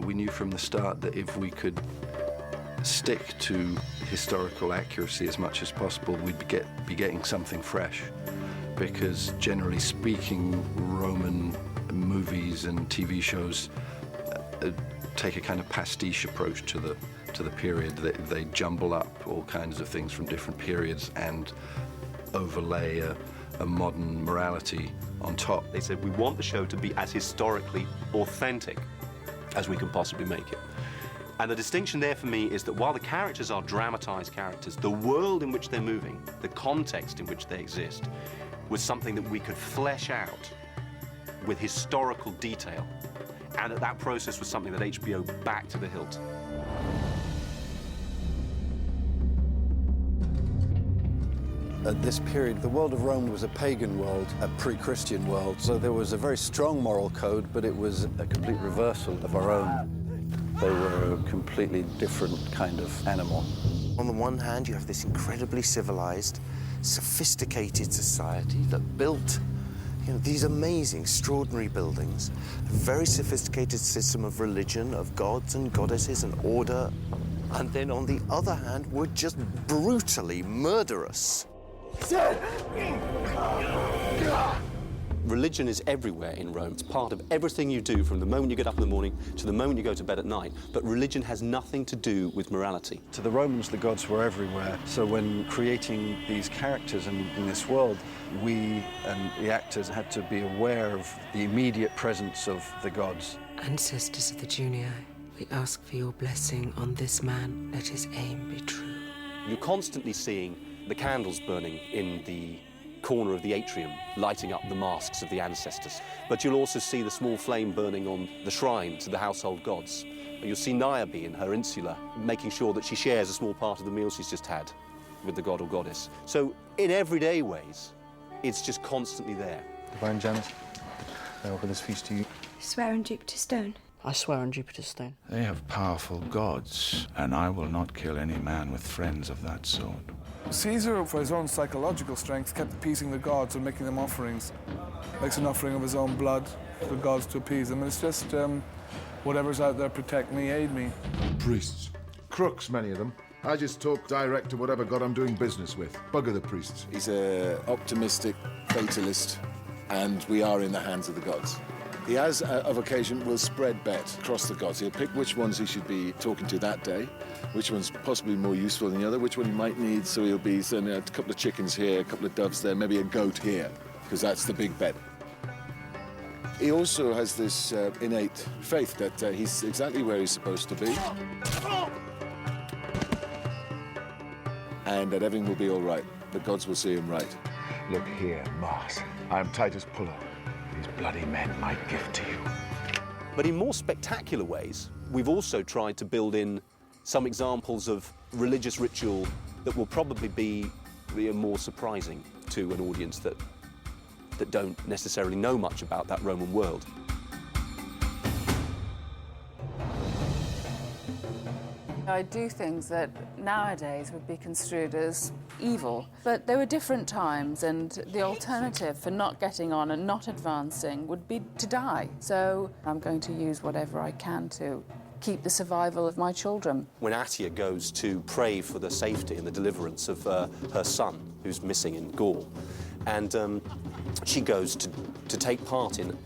We knew from the start that if we could stick to historical accuracy as much as possible, we'd be getting something fresh. Because generally speaking, Roman movies and TV shows take a kind of pastiche approach to the period. They jumble up all kinds of things from different periods and overlay a modern morality on top. They said, we want the show to be as historically authentic as we can possibly make it. And the distinction there for me is that while the characters are dramatized characters, the world in which they're moving, the context in which they exist, was something that we could flesh out with historical detail. And that process was something that HBO backed to the hilt. At this period, the world of Rome was a pagan world, a pre-Christian world, so there was a very strong moral code, but it was a complete reversal of our own. They were a completely different kind of animal. On the one hand, you have this incredibly civilized, sophisticated society that built these amazing, extraordinary buildings, a very sophisticated system of religion, of gods and goddesses and order. And then on the other hand, were just brutally murderous. Religion is everywhere in Rome. It's part of everything you do from the moment you get up in the morning to the moment you go to bed at night. But religion has nothing to do with morality. To the Romans, the gods were everywhere. So when creating these characters in this world, we and the actors had to be aware of the immediate presence of the gods. Ancestors of the Junii, we ask for your blessing on this man. Let his aim be true. You're constantly seeing the candles burning in the corner of the atrium, lighting up the masks of the ancestors. But you'll also see the small flame burning on the shrine to the household gods. You'll see Niobe in her insula, making sure that she shares a small part of the meal she's just had with the god or goddess. So in everyday ways, it's just constantly there. Divine Janet, I offer this feast to you. Swear on Jupiter's stone. I swear on Jupiter's stone. They have powerful gods, and I will not kill any man with friends of that sort. Caesar, for his own psychological strength, kept appeasing the gods and making them offerings. Makes an offering of his own blood to the gods to appease them. And it's just, whatever's out there, protect me, aid me. Priests. Crooks, many of them. I just talk direct to whatever god I'm doing business with. Bugger the priests. He's an optimistic fatalist, and we are in the hands of the gods. He, as of occasion, will spread bets across the gods. He'll pick which ones he should be talking to that day, which one's possibly more useful than the other, which one he might need, so he'll be sending a couple of chickens here, a couple of doves there, maybe a goat here, because that's the big bet. He also has this innate faith that he's exactly where he's supposed to be, and that everything will be all right. The gods will see him right. Look here, Mars. I'm Titus Puller. These bloody men might give to you. But in more spectacular ways, we've also tried to build in some examples of religious ritual that will probably be more surprising to an audience that don't necessarily know much about that Roman world. I do things that nowadays would be construed as evil. But there were different times, and the alternative for not getting on and not advancing would be to die. So I'm going to use whatever I can to keep the survival of my children. When Attia goes to pray for the safety and the deliverance of her son, who's missing in Gaul, and she goes to take part in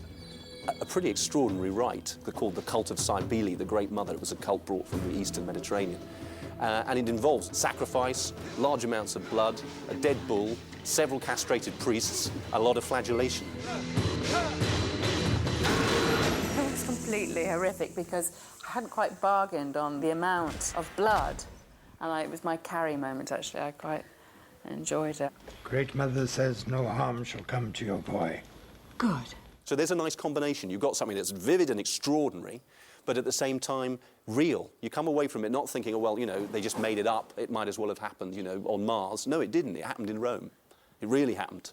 a pretty extraordinary rite called the cult of Cybele, the Great Mother. It was a cult brought from the Eastern Mediterranean. And it involves sacrifice, large amounts of blood, a dead bull, several castrated priests, a lot of flagellation. It was completely horrific because I hadn't quite bargained on the amount of blood. And it was my Carrie moment, actually. I quite enjoyed it. Great Mother says no harm shall come to your boy. Good. So there's a nice combination. You've got something that's vivid and extraordinary, but at the same time, real. You come away from it not thinking, oh, well, they just made it up. It might as well have happened, on Mars. No, it didn't. It happened in Rome. It really happened.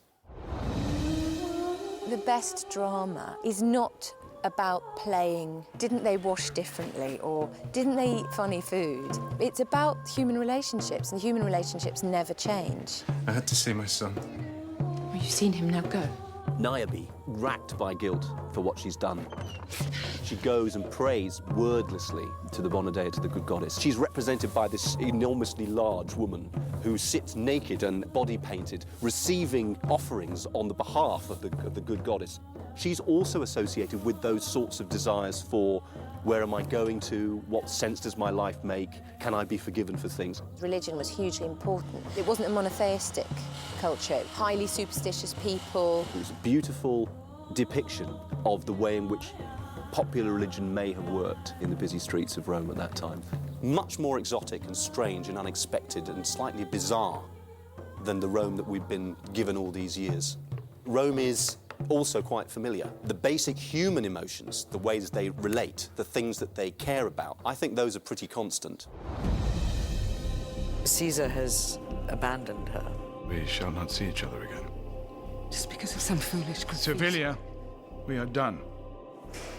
The best drama is not about playing, didn't they wash differently, or didn't they eat funny food? It's about human relationships, and human relationships never change. I had to see my son. Well, you've seen him, now go. Niobe, racked by guilt for what she's done. She goes and prays wordlessly to the Bona Dea, to the good goddess. She's represented by this enormously large woman who sits naked and body painted, receiving offerings on the behalf of the good goddess. She's also associated with those sorts of desires for where am I going to, what sense does my life make, can I be forgiven for things? Religion was hugely important. It wasn't a monotheistic culture, highly superstitious people. It was a beautiful depiction of the way in which popular religion may have worked in the busy streets of Rome at that time. Much more exotic and strange and unexpected and slightly bizarre than the Rome that we've been given all these years. Rome is also quite familiar. The basic human emotions, the ways they relate, the things that they care about, I think those are pretty constant. Caesar has abandoned her. We shall not see each other again. Just because of some foolish conceit. Servilia, we are done.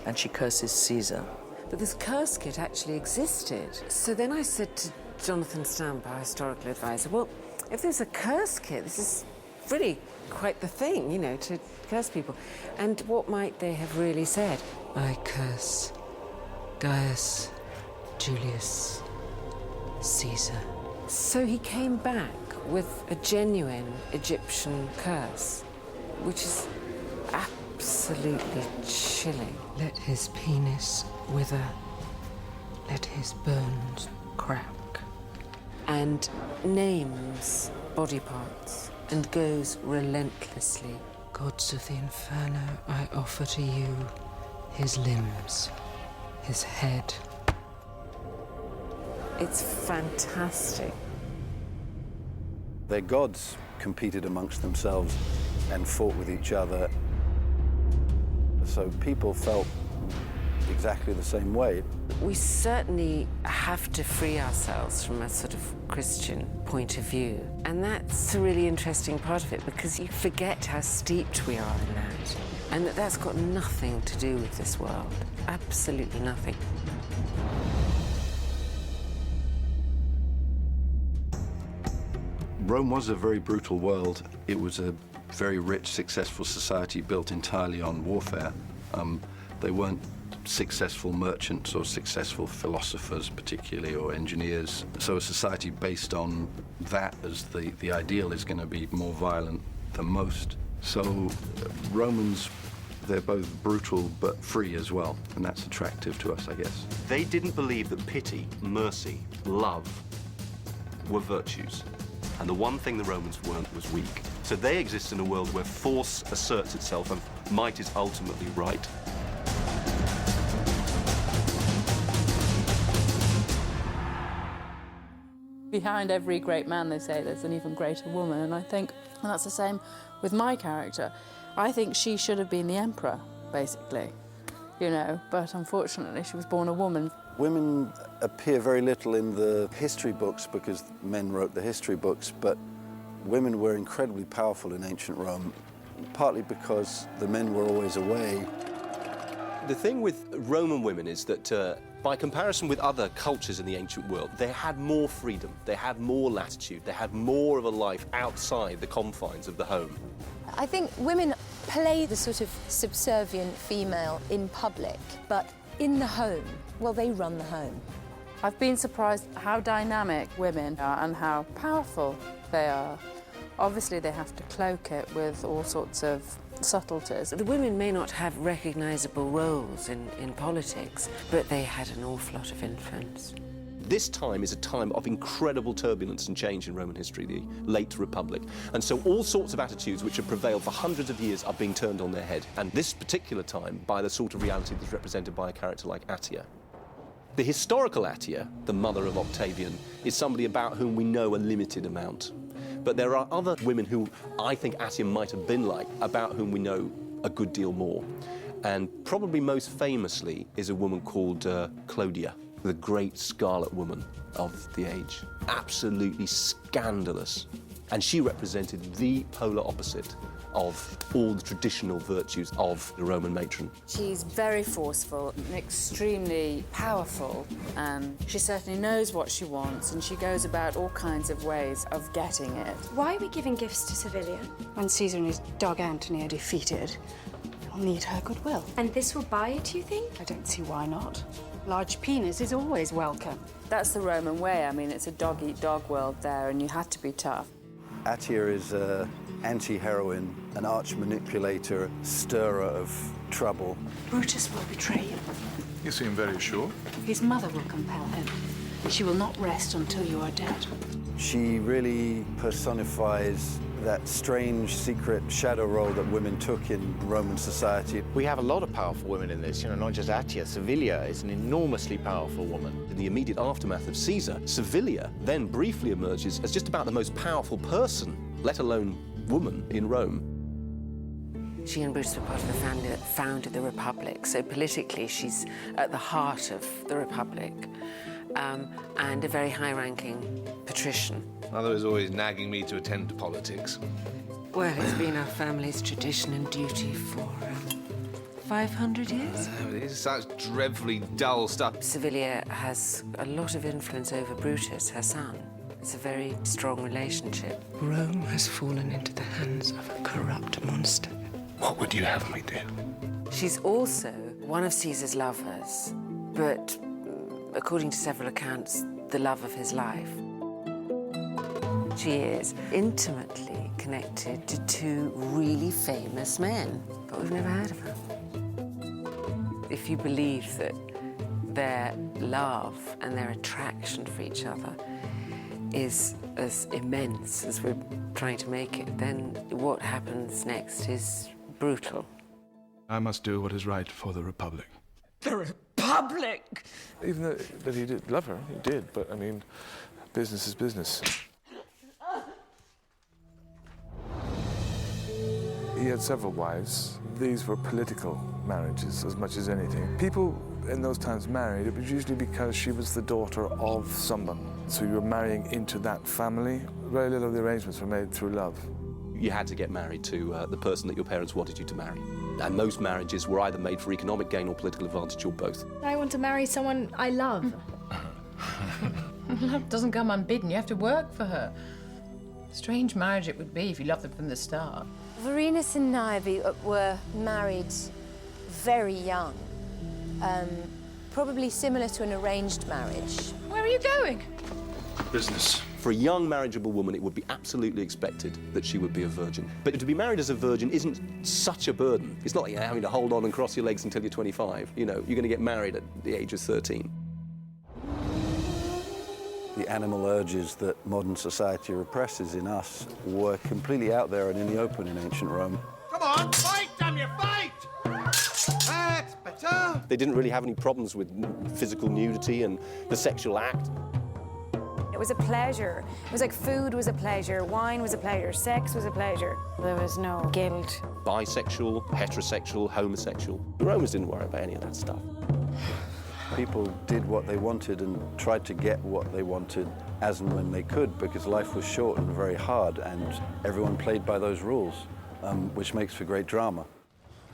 And she curses Caesar. But this curse kit actually existed. So then I said to Jonathan Stamp, our historical advisor, well, if there's a curse kit, this is really quite the thing, you know, to curse people. And what might they have really said? I curse Gaius Julius Caesar. So he came back with a genuine Egyptian curse, which is absolutely chilling. Let his penis wither, let his bones crack, and names body parts and goes relentlessly. Gods of the Inferno, I offer to you his limbs, his head. It's fantastic. Their gods competed amongst themselves and fought with each other. So people felt exactly the same way. We certainly have to free ourselves from a sort of Christian point of view. And that's a really interesting part of it, because you forget how steeped we are in that. And that's got nothing to do with this world. Absolutely nothing. Rome was a very brutal world. It was a very rich, successful society built entirely on warfare. They weren't successful merchants or successful philosophers particularly, or engineers. So a society based on that as the ideal is going to be more violent than most. So Romans, they're both brutal but free as well, and that's attractive to us, I guess. They didn't believe that pity, mercy, love were virtues. And the one thing the Romans weren't was weak. So they exist in a world where force asserts itself and might is ultimately right. Behind every great man, they say, there's an even greater woman, and I think that's the same with my character. I think she should have been the emperor, basically, you know, but unfortunately she was born a woman. Women appear very little in the history books because men wrote the history books, but women were incredibly powerful in ancient Rome, partly because the men were always away. The thing with Roman women is that by comparison with other cultures in the ancient world, they had more freedom, they had more latitude, they had more of a life outside the confines of the home. I think women play the sort of subservient female in public, but in the home, well, they run the home. I've been surprised how dynamic women are and how powerful they are. Obviously, they have to cloak it with all sorts of subtleties. The women may not have recognisable roles in politics, but they had an awful lot of influence. This time is a time of incredible turbulence and change in Roman history, the late Republic. And so all sorts of attitudes which have prevailed for hundreds of years are being turned on their head. And this particular time by the sort of reality that's represented by a character like Attia. The historical Attia, the mother of Octavian, is somebody about whom we know a limited amount. But there are other women who I think Attia might have been like, about whom we know a good deal more. And probably most famously is a woman called Clodia, the great scarlet woman of the age. Absolutely scandalous. And she represented the polar opposite of all the traditional virtues of the Roman matron. She's very forceful, extremely powerful, and she certainly knows what she wants, and she goes about all kinds of ways of getting it. Why are we giving gifts to Cybele? When Caesar and his dog Antony are defeated, we'll need her goodwill. And this will buy it, you think? I don't see why not. Large penis is always welcome. That's the Roman way. I mean, it's a dog-eat-dog world there, and you had to be tough. Attia is an anti-heroine, an arch-manipulator, stirrer of trouble. Brutus will betray you. You seem very sure. His mother will compel him. She will not rest until you are dead. She really personifies that strange, secret shadow role that women took in Roman society. We have a lot of powerful women in this, not just Attia. Cybele is an enormously powerful woman. In the immediate aftermath of Caesar, Cybele then briefly emerges as just about the most powerful person, let alone woman, in Rome. She and Brutus were part of the family that founded the Republic, so politically she's at the heart of the Republic, and a very high-ranking patrician. Mother is always nagging me to attend to politics. Well, it's been our family's tradition and duty for 500 years. It is such dreadfully dull stuff. Cybele has a lot of influence over Brutus, her son. It's a very strong relationship. Rome has fallen into the hands of a corrupt monster. What would you have me do? She's also one of Caesar's lovers, but according to several accounts, the love of his life. She is intimately connected to two really famous men, but we've never heard of them. If you believe that their love and their attraction for each other is as immense as we're trying to make it, then what happens next is brutal. I must do what is right for the Republic. The Republic! Even though that he did love her, he did, but I mean, business is business. He had several wives. These were political marriages as much as anything. People in those times married, it was usually because she was the daughter of someone. So you were marrying into that family. Very little of the arrangements were made through love. You had to get married to the person that your parents wanted you to marry. And most marriages were either made for economic gain or political advantage, or both. I want to marry someone I love. Love doesn't come unbidden. You have to work for her. Strange marriage it would be if you loved them from the start. Vorenus and Niobe were married very young, probably similar to an arranged marriage. Where are you going? Business. For a young marriageable woman, it would be absolutely expected that she would be a virgin. But to be married as a virgin isn't such a burden. It's not like you're having to hold on and cross your legs until you're 25. You're going to get married at the age of 13. The animal urges that modern society represses in us were completely out there and in the open in ancient Rome. Come on, fight, damn you, fight! That's better! They didn't really have any problems with physical nudity and the sexual act. It was a pleasure. It was like food was a pleasure, wine was a pleasure, sex was a pleasure. There was no guilt. Bisexual, heterosexual, homosexual. The Romans didn't worry about any of that stuff. People did what they wanted and tried to get what they wanted as and when they could, because life was short and very hard, and everyone played by those rules, which makes for great drama.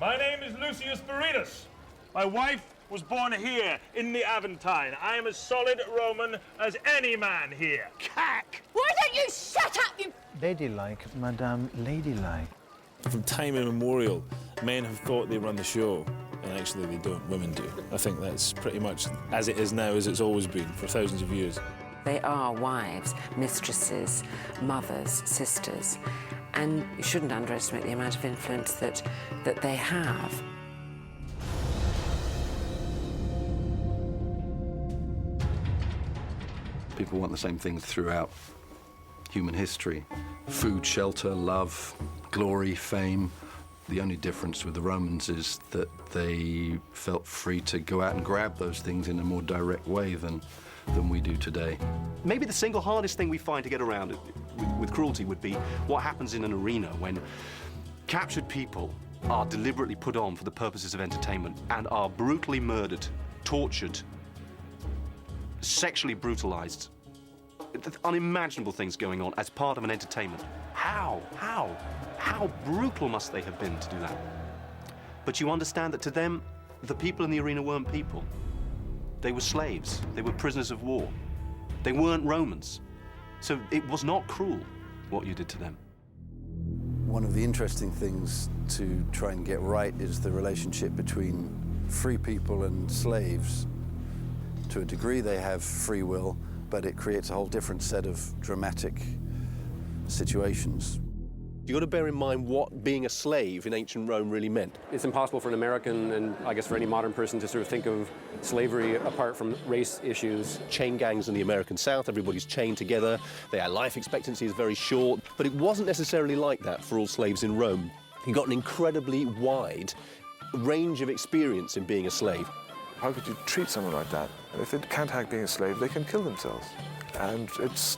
My name is Lucius Berenus. My wife was born here in the Aventine. I am as solid Roman as any man here. Cack! Why don't you shut up, you... Ladylike, Madame Ladylike. From time immemorial, men have thought they run the show, and actually they don't, women do. I think that's pretty much as it is now, as it's always been for thousands of years. They are wives, mistresses, mothers, sisters, and you shouldn't underestimate the amount of influence that they have. People want the same things throughout human history. Food, shelter, love, glory, fame. The only difference with the Romans is that they felt free to go out and grab those things in a more direct way than we do today. Maybe the single hardest thing we find to get around with cruelty would be what happens in an arena when captured people are deliberately put on for the purposes of entertainment and are brutally murdered, tortured, sexually brutalized. Unimaginable things going on as part of an entertainment. How brutal must they have been to do that? But you understand that to them, the people in the arena weren't people. They were slaves. They were prisoners of war. They weren't Romans. So it was not cruel, what you did to them. One of the interesting things to try and get right is the relationship between free people and slaves. To a degree, they have free will, but it creates a whole different set of dramatic situations. You've got to bear in mind what being a slave in ancient Rome really meant. It's impossible for an American, and I guess for any modern person, to sort of think of slavery apart from race issues. Chain gangs in the American South, everybody's chained together, their life expectancy is very short, but it wasn't necessarily like that for all slaves in Rome. You got an incredibly wide range of experience in being a slave. How could you treat someone like that? If they can't hack being a slave, they can kill themselves. And it's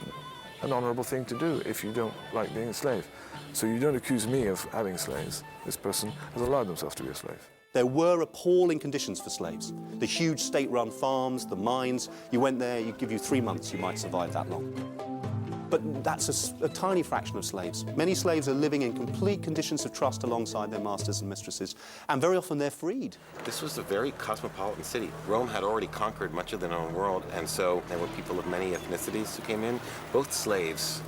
an honorable thing to do if you don't like being a slave. So you don't accuse me of having slaves. This person has allowed themselves to be a slave. There were appalling conditions for slaves. The huge state-run farms, the mines. You went there, you'd give you 3 months, you might survive that long. But that's a tiny fraction of slaves. Many slaves are living in complete conditions of trust alongside their masters and mistresses, and very often they're freed. This was a very cosmopolitan city. Rome had already conquered much of the known world, and so there were people of many ethnicities who came in, both slaves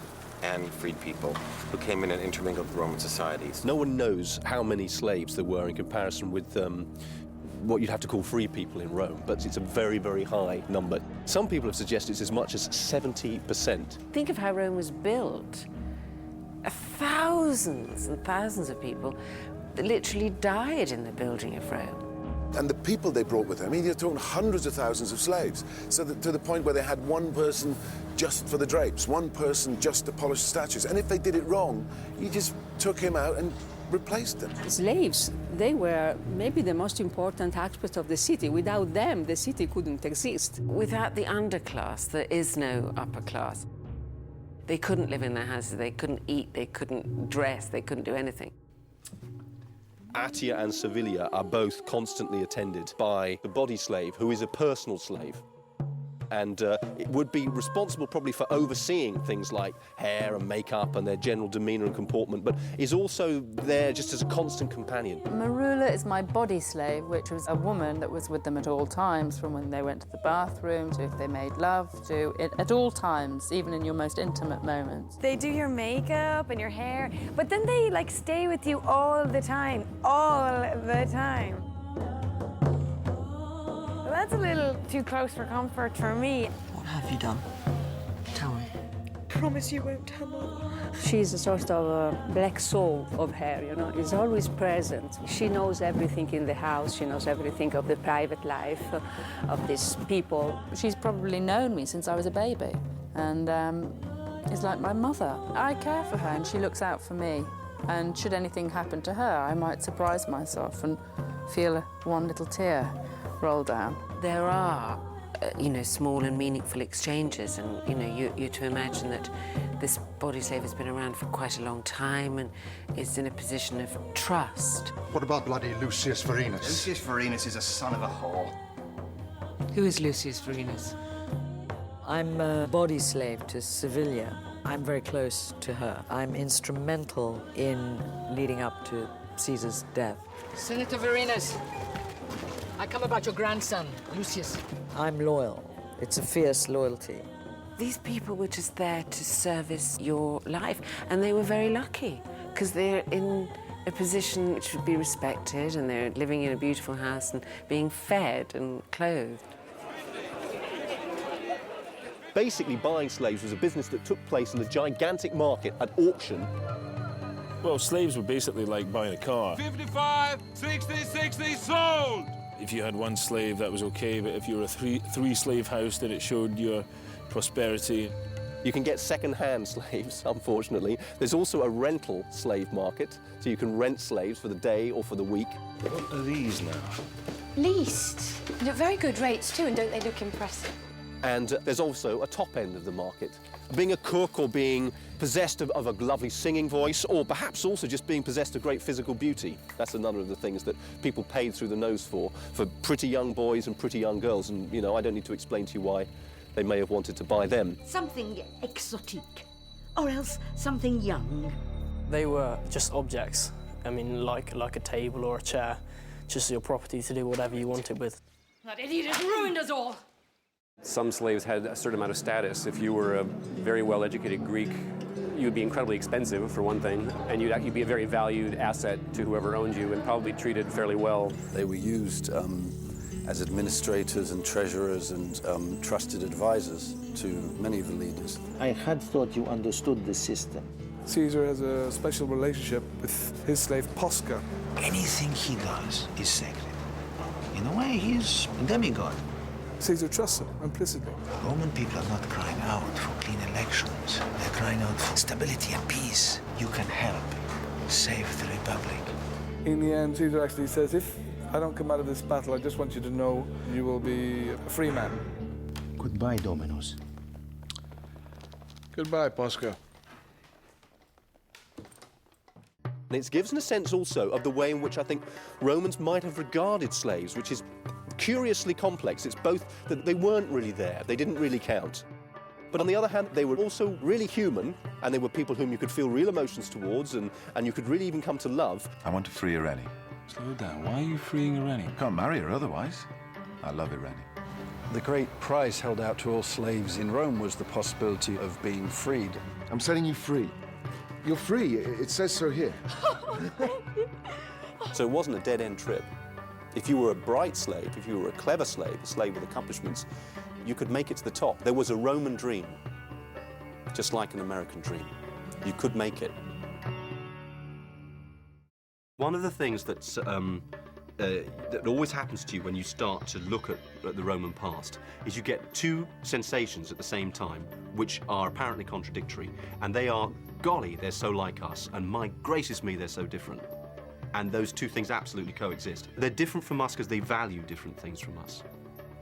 and freed people who came in and intermingled with Roman societies. No one knows how many slaves there were in comparison with what you'd have to call free people in Rome, but it's a very, very high number. Some people have suggested it's as much as 70%. Think of how Rome was built. Thousands and thousands of people literally died in the building of Rome. And the people they brought with them, I mean, you're talking hundreds of thousands of slaves, so that to the point where they had one person just for the drapes, one person just to polish the statues. And if they did it wrong, you just took him out and replaced them. Slaves, they were maybe the most important aspect of the city. Without them, the city couldn't exist. Without the underclass, there is no upper class. They couldn't live in their houses, they couldn't eat, they couldn't dress, they couldn't do anything. Attia and Servilia are both constantly attended by the body slave, who is a personal slave. And it would be responsible probably for overseeing things like hair and makeup and their general demeanour and comportment, but is also there just as a constant companion. Marula is my body slave, which was a woman that was with them at all times, from when they went to the bathroom to if they made love, to it at all times, even in your most intimate moments. They do your makeup and your hair, but then they like stay with you all the time, all the time. That's a little too close for comfort for me. What have you done? Tell me. Promise you won't tell Mother. She's a sort of a black soul of her, you know, is always present. She knows everything in the house, she knows everything of the private life of these people. She's probably known me since I was a baby, and is like my mother. I care for her and she looks out for me. And should anything happen to her, I might surprise myself and feel one little tear roll down. There are, small and meaningful exchanges, and, you're to imagine that this body slave has been around for quite a long time and is in a position of trust. What about bloody Lucius Vorenus? Lucius Vorenus is a son of a whore. Who is Lucius Vorenus? I'm a body slave to Cybele. I'm very close to her. I'm instrumental in leading up to Caesar's death. Senator Vorenus, I come about your grandson, Lucius. I'm loyal. It's a fierce loyalty. These people were just there to service your life, and they were very lucky, because they're in a position which would be respected, and they're living in a beautiful house and being fed and clothed. Basically, buying slaves was a business that took place in a gigantic market at auction. Well, slaves were basically like buying a car. 55, 60, 60, sold! If you had one slave, that was okay, but if you were a three-slave house, then it showed your prosperity. You can get second-hand slaves, unfortunately. There's also a rental slave market, so you can rent slaves for the day or for the week. What are these now? Leased. And at very good rates, too, and don't they look impressive? And there's also a top end of the market. Being a cook or being possessed of a lovely singing voice, or perhaps also just being possessed of great physical beauty. That's another of the things that people paid through the nose for pretty young boys and pretty young girls. And, I don't need to explain to you why they may have wanted to buy them. Something exotic, or else something young, They were just objects. I mean, like a table or a chair, just your property to do whatever you wanted with. That idiot has ruined us all. Some slaves had a certain amount of status. If you were a very well-educated Greek, you'd be incredibly expensive, for one thing, and you'd be a very valued asset to whoever owned you and probably treated fairly well. They were used as administrators and treasurers and trusted advisors to many of the leaders. I had thought you understood the system. Caesar has a special relationship with his slave Posca. Anything he does is sacred. In a way, he's a demigod. Caesar trusts him implicitly. Roman people are not crying out for clean elections. They're crying out for stability and peace. You can help save the Republic. In the end, Caesar actually says, if I don't come out of this battle, I just want you to know you will be a free man. Goodbye, Dominus. Goodbye, Posca. And it gives us a sense also of the way in which I think Romans might have regarded slaves, which is curiously complex. It's both that they weren't really there, they didn't really count. But on the other hand, they were also really human, and they were people whom you could feel real emotions towards, and you could really even come to love. I want to free Irene. Slow down. Why are you freeing Irene? Can't marry her otherwise. I love Irene. The great prize held out to all slaves in Rome was the possibility of being freed. I'm setting you free. You're free. It says so here. So it wasn't a dead-end trip. If you were a bright slave, if you were a clever slave, a slave with accomplishments, you could make it to the top. There was a Roman dream, just like an American dream. You could make it. One of the things that always happens to you when you start to look at the Roman past is you get two sensations at the same time, which are apparently contradictory, and they are, golly, they're so like us, and my gracious me, they're so different. And those two things absolutely coexist. They're different from us because they value different things from us.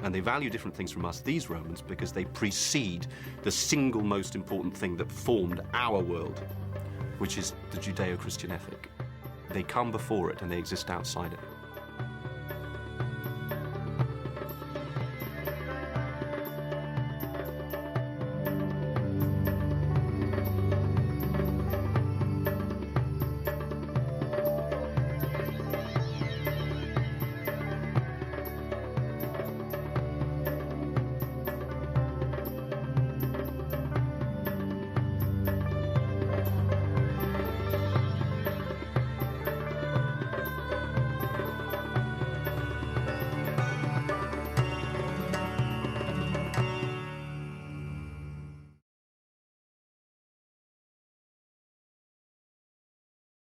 And they value different things from us, these Romans, because they precede the single most important thing that formed our world, which is the Judeo-Christian ethic. They come before it and they exist outside it.